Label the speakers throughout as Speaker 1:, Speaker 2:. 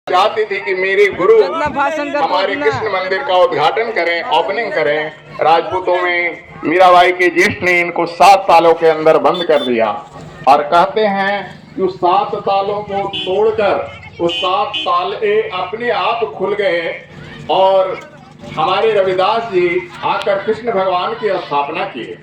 Speaker 1: चाहती थी कि मेरे गुरु हमारे कृष्ण मंदिर का उद्घाटन करें, ओपनिंग करें। राजपूतों में मीराबाई के ज्येष्ठ ने इनको 7 तालों के अंदर बंद कर दिया और कहते हैं कि उस 7 तालों को तोड़कर उस 7 ताले अपने आप खुल गए और हमारे रविदास जी आकर कृष्ण भगवान की स्थापना किए।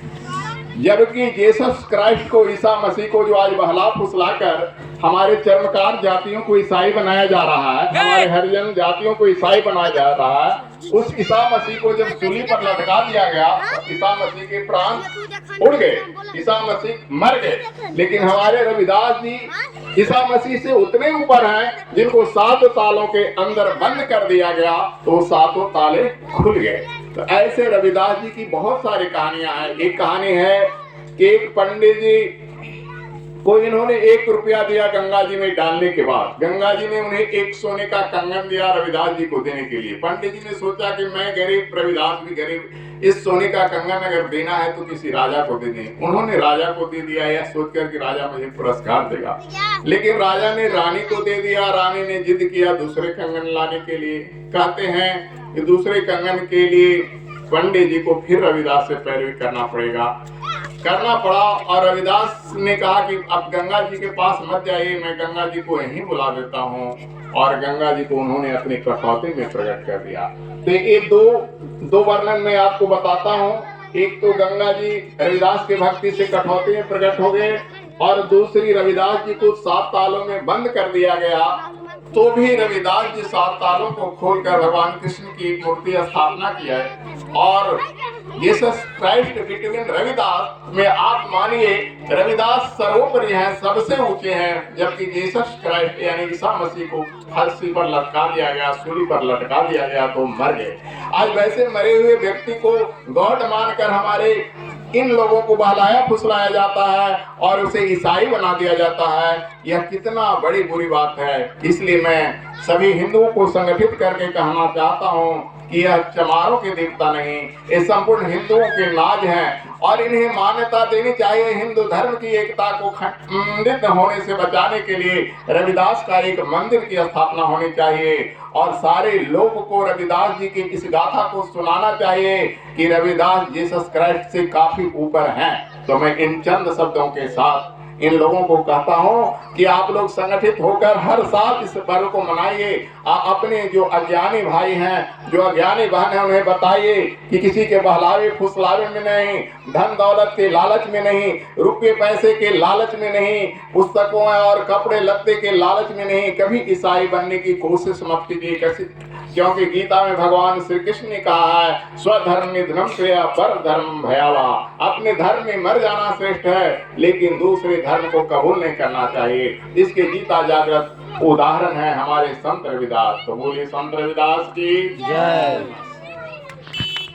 Speaker 1: जबकि जीसस क्राइस्ट को, ईसा मसीह को जो आज बहला फुसलाकर हमारे चर्मकार जातियों को ईसाई बनाया जा रहा है, हमारे हरिजन जातियों को ईसाई बनाया जा रहा है, उस ईसा मसीह को जब सूली पर लटका दिया गया तो ईसा मसीह के प्राण उड़ गए, ईसा मसीह मर गए। लेकिन हमारे रविदास जी ईसा मसीह से उतने ऊपर हैं जिनको 7 तालों के अंदर बंद कर दिया गया तो 7 ताले खुल गए। तो ऐसे रविदास जी की बहुत सारी कहानियां हैं। एक कहानी है कि एक पंडित जी को इन्होंने 1 रुपया दिया गंगा जी में डालने के बाद। गंगा जी ने उन्हें 1 सोने का कंगन दिया रविदास जी को देने के लिए। पंडित जी ने सोचा कि मैं गरीब, रविदास भी गरीब, इस सोने का कंगन अगर देना है तो किसी राजा को दे दें। उन्होंने राजा को दे दिया यह सोचकर कि राजा मुझे पुरस्कार देगा। लेकिन राजा ने रानी को दे दिया। रानी ने जिद किया दूसरे कंगन लाने के लिए। कहते हैं कि दूसरे कंगन के लिए पंडित जी को फिर रविदास से पैरवी करना पड़ा और रविदास ने कहा कि अब गंगा जी के पास मत जाइए, मैं गंगा जी को यहीं बुला देता हूँ। और गंगा जी को उन्होंने अपने कठौती में प्रकट कर दिया। तो ये दो वर्णन मैं आपको बताता हूँ। एक तो गंगा जी रविदास के भक्ति से कठौती में प्रकट हो गए और दूसरी रविदास जी को 7 तालों में बंद कर दिया गया तो भी रविदास जी 7 तालों को खोलकर भगवान कृष्ण की मूर्ति स्थापना किया है। और जीसस क्राइस्ट बिटवीन रविदास में आप मानिए रविदास सर्वोपरि हैं, सबसे ऊंचे हैं, जबकि जीसस क्राइस्ट यानी ईसा मसीह को फांसी पर लटका दिया गया, सूली पर लटका दिया गया तो मर गए। आज वैसे मरे हुए व्यक्ति को गॉड मानकर हमारे इन लोगों को बहलाया फुसलाया जाता है और उसे ईसाई बना दिया जाता है। यह कितना बड़ी बुरी बात है। इसलिए मैं सभी हिंदुओं को संगठित करके कहना चाहता हूँ कि यह चमारों के देवता नहीं, ये संपूर्ण हिंदुओं के नाज हैं और इन्हें मान्यता देनी चाहिए। हिंदू धर्म की एकता को खंडित होने से बचाने के लिए रविदास का एक मंदिर की स्थापना होनी चाहिए और सारे लोग को रविदास जी की इस गाथा को सुनाना चाहिए कि रविदास जीसस क्राइस्ट से काफी ऊपर हैं। तो मैं इन चंद शब्दों के साथ इन लोगों को कहता हूं कि आप लोग संगठित होकर हर साल इस पर्व को मनाइए। अपने जो अज्ञानी भाई हैं, जो अज्ञानी बहन हैं, उन्हें बताइए कि किसी के बहलावे फुसलावे में नहीं, धन दौलत के लालच में नहीं, रुपये पैसे के लालच में नहीं, पुस्तकों और कपड़े लत्ते के लालच में नहीं, कभी ईसाई बनने की कोशिश मत कीजिए। क्योंकि गीता में भगवान श्री कृष्ण ने कहा है स्वधर्म निधनम श्रेय पर धर्म भयावह। अपने धर्म में मर जाना श्रेष्ठ है लेकिन दूसरे धर्म को कबूल नहीं करना चाहिए। इसके गीता जागृत उदाहरण है हमारे संत रविदास। तो बोलिए संत रविदास की जय।